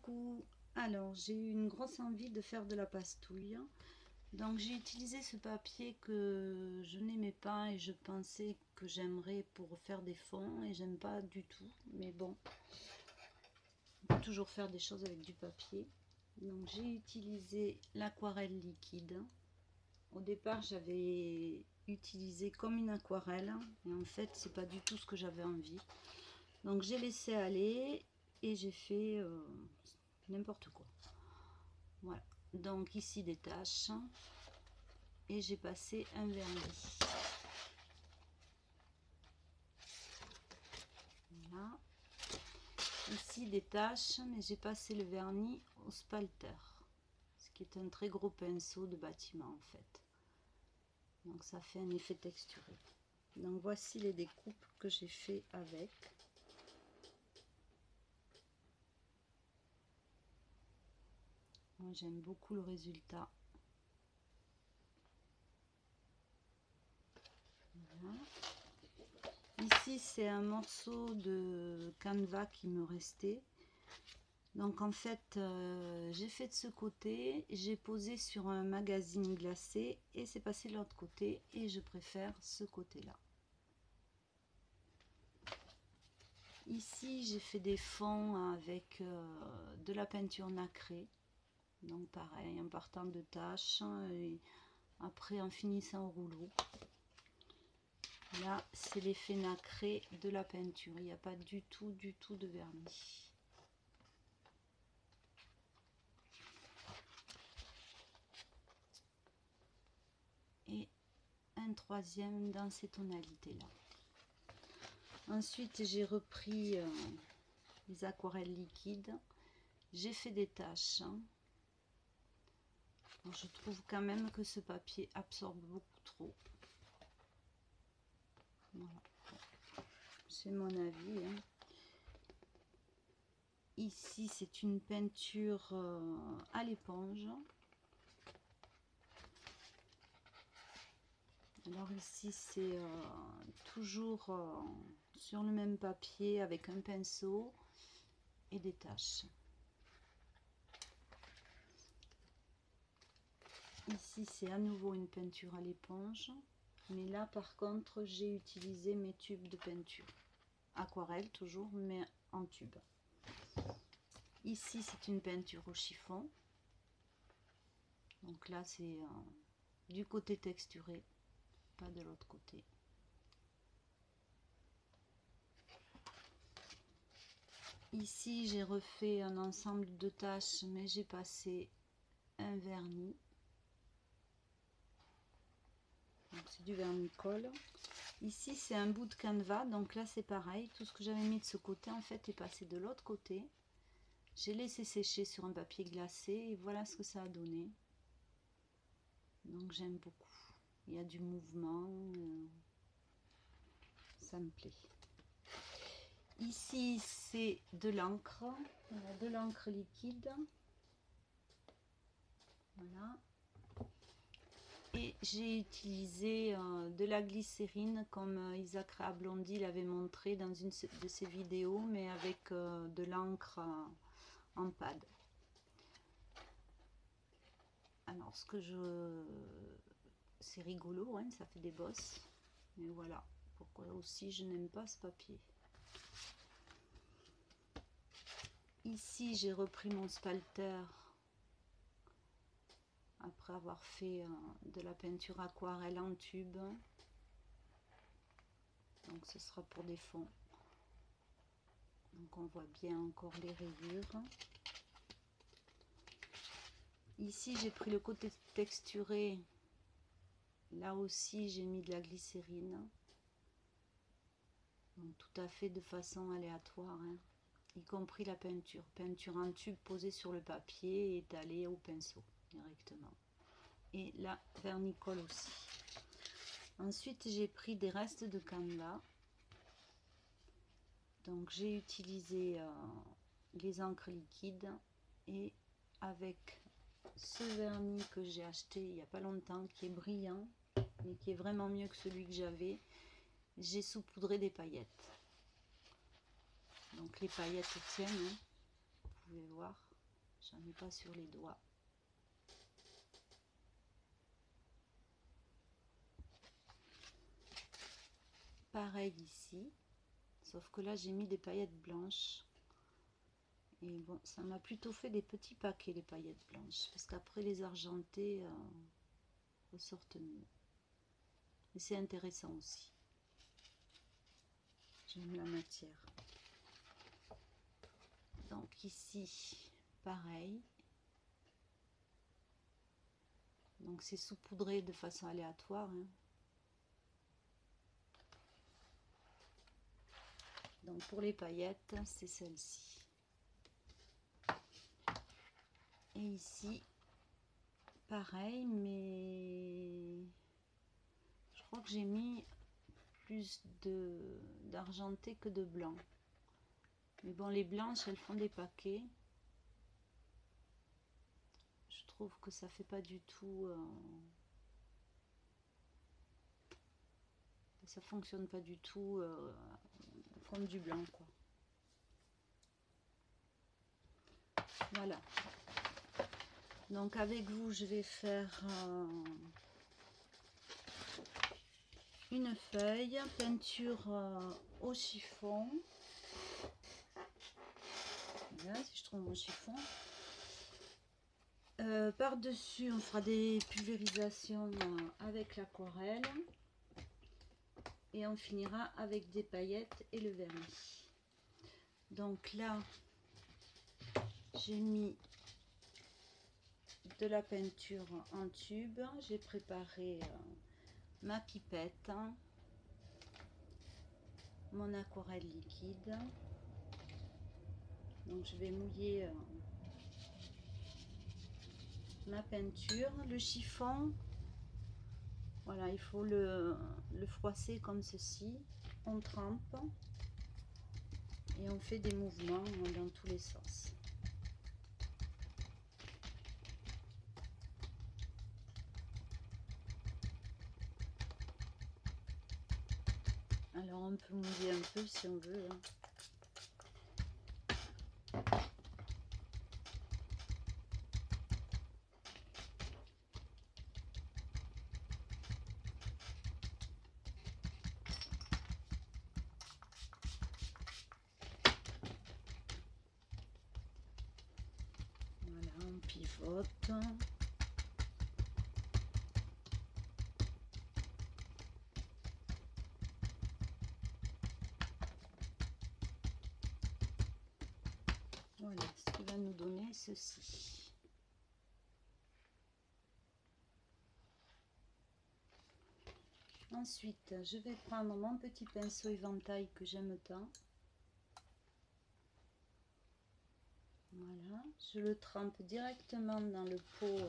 Coucou, alors j'ai eu une grosse envie de faire de la pastouille, donc j'ai utilisé ce papier que je n'aimais pas et je pensais que j'aimerais pour faire des fonds et j'aime pas du tout, mais bon, on peut toujours faire des choses avec du papier. Donc j'ai utilisé l'aquarelle liquide. Au départ j'avais utilisé comme une aquarelle et en fait c'est pas du tout ce que j'avais envie, donc j'ai laissé aller et j'ai fait n'importe quoi. Voilà, donc ici des taches et j'ai passé un vernis. Voilà, ici des taches, mais j'ai passé le vernis au spalter, ce qui est un très gros pinceau de bâtiment en fait. Donc ça fait un effet texturé. Donc voici les découpes que j'ai fait avec. Moi j'aime beaucoup le résultat. Voilà. Ici c'est un morceau de canevas qui me restait. Donc en fait j'ai fait de ce côté, j'ai posé sur un magazine glacé et c'est passé de l'autre côté et je préfère ce côté là. Ici j'ai fait des fonds avec de la peinture nacrée, donc pareil en partant de taches et après en finissant au rouleau. Là c'est l'effet nacré de la peinture, il n'y a pas du tout de vernis. Et un troisième dans ces tonalités là. Ensuite j'ai repris les aquarelles liquides, j'ai fait des taches. Alors, je trouve quand même que ce papier absorbe beaucoup trop. Voilà, c'est mon avis. Ici c'est une peinture à l'éponge. Alors ici c'est toujours sur le même papier avec un pinceau et des taches. Ici c'est à nouveau une peinture à l'éponge, mais là par contre j'ai utilisé mes tubes de peinture. Aquarelle toujours, mais en tube. Ici c'est une peinture au chiffon. Donc là c'est du côté texturé, pas de l'autre côté. Ici j'ai refait un ensemble de taches, mais j'ai passé un vernis. C'est du vernis-colle. Ici c'est un bout de canevas, donc là c'est pareil, tout ce que j'avais mis de ce côté en fait est passé de l'autre côté. J'ai laissé sécher sur un papier glacé et voilà ce que ça a donné. Donc j'aime beaucoup, il y a du mouvement, ça me plaît. Ici c'est de l'encre, de l'encre liquide, voilà. Et j'ai utilisé de la glycérine comme Isaac Rablondi l'avait montré dans une de ses vidéos, mais avec de l'encre en pad. Alors ce que c'est rigolo, hein, ça fait des bosses, mais voilà pourquoi aussi je n'aime pas ce papier. Ici j'ai repris mon spalter après avoir fait de la peinture aquarelle en tube, donc ce sera pour des fonds. Donc on voit bien encore les rayures. Ici j'ai pris le côté texturé, là aussi j'ai mis de la glycérine, donc tout à fait de façon aléatoire, hein, y compris la peinture en tube posée sur le papier et étalée au pinceau directement, et la vernis-colle aussi. Ensuite j'ai pris des restes de canevas, donc j'ai utilisé les encres liquides et avec ce vernis que j'ai acheté il n'y a pas longtemps, qui est brillant mais qui est vraiment mieux que celui que j'avais, j'ai saupoudré des paillettes. Donc les paillettes tiennent, hein, vous pouvez voir. j'en ai pas sur les doigts. Pareil ici, sauf que là j'ai mis des paillettes blanches. Et bon, ça m'a plutôt fait des petits paquets les paillettes blanches, parce qu'après les argentés ressortent mieux. Et c'est intéressant aussi. J'aime la matière. Donc ici, pareil. Donc c'est saupoudré de façon aléatoire, hein. Donc pour les paillettes, c'est celle-ci. Et ici, pareil, mais je crois que j'ai mis plus d'argenté que de blanc. Mais bon, les blanches, elles font des paquets. Je trouve que ça fait pas du tout... ça fonctionne pas du tout comme du blanc, quoi. Voilà. Donc avec vous, je vais faire une feuille, peinture au chiffon. Voilà, si je trouve mon chiffon. Par-dessus, on fera des pulvérisations avec l'aquarelle. Et on finira avec des paillettes et le vernis. Donc là, j'ai mis de la peinture en tube. J'ai préparé ma pipette, mon aquarelle liquide. Donc je vais mouiller ma peinture. Le chiffon, voilà, il faut le froisser comme ceci. On trempe et on fait des mouvements dans tous les sens. Alors on peut mouiller un peu si on veut, hein. Voilà, on pivote. Voilà, ce qui va nous donner ceci. Ensuite, je vais prendre mon petit pinceau éventail que j'aime tant. Voilà, je le trempe directement dans le pot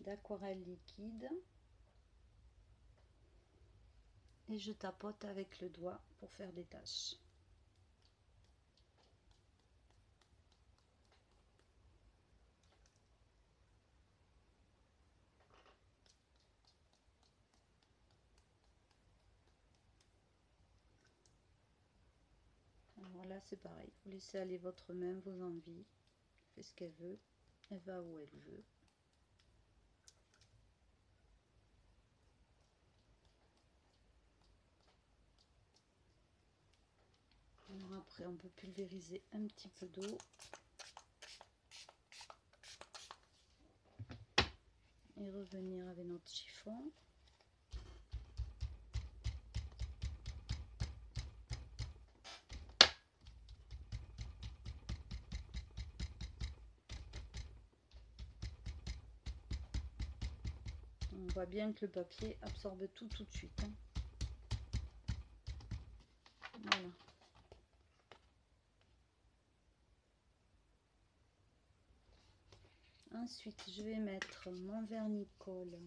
d'aquarelle liquide. Et je tapote avec le doigt pour faire des taches. Alors là c'est pareil, vous laissez aller votre main, vos envies, elle fait ce qu'elle veut, elle va où elle veut. Alors après on peut pulvériser un petit peu d'eau. Et revenir avec notre chiffon. On voit bien que le papier absorbe tout de suite, hein. Voilà. Ensuite, je vais mettre mon vernis-colle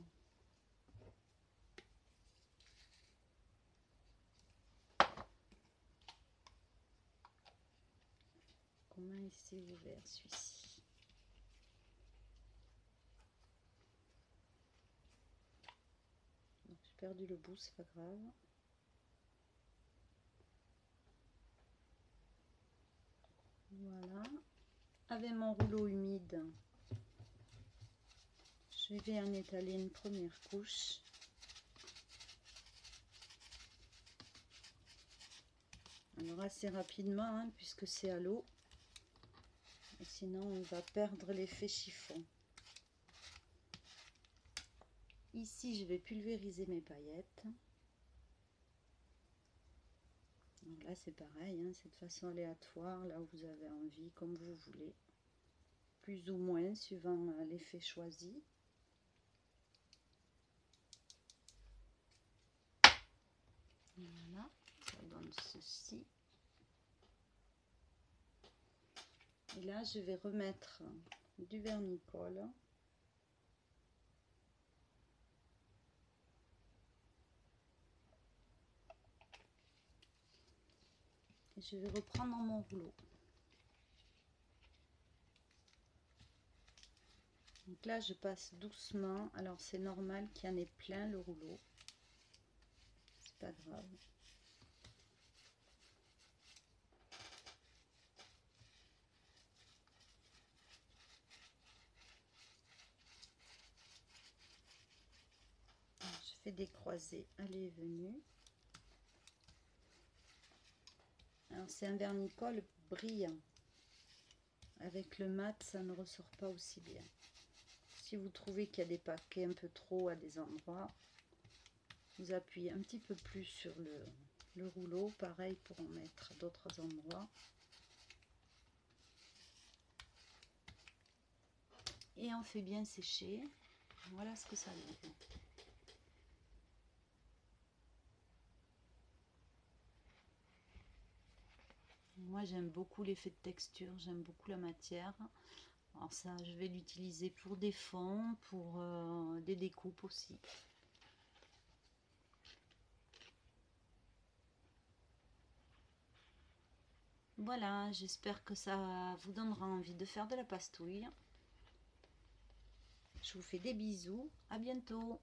comment il s'est ouvert celui-ci. J'ai perdu le bout, c'est pas grave. Voilà. avec mon rouleau humide, je vais en étaler une première couche. Alors assez rapidement, hein, puisque c'est à l'eau. Sinon on va perdre l'effet chiffon. Ici je vais pulvériser mes paillettes. Donc là c'est pareil, hein, c'est de façon aléatoire, là où vous avez envie, comme vous voulez. Plus ou moins suivant l'effet choisi. Voilà, ça donne ceci. Et là je vais remettre du vernis-colle. Et je vais reprendre mon rouleau. Donc là je passe doucement, alors c'est normal qu'il y en ait plein le rouleau, c'est pas grave. Alors, je fais des croisées allées et venues. Alors c'est un vernis-colle brillant, avec le mat ça ne ressort pas aussi bien. Si vous trouvez qu'il y a des paquets un peu trop à des endroits, vous appuyez un petit peu plus sur le rouleau, pareil pour en mettre à d'autres endroits. Et on fait bien sécher. Voilà ce que ça donne. Moi j'aime beaucoup l'effet de texture, j'aime beaucoup la matière. Alors ça je vais l'utiliser pour des fonds, pour des découpes aussi. Voilà, j'espère que ça vous donnera envie de faire de la pastouille. Je vous fais des bisous, à bientôt.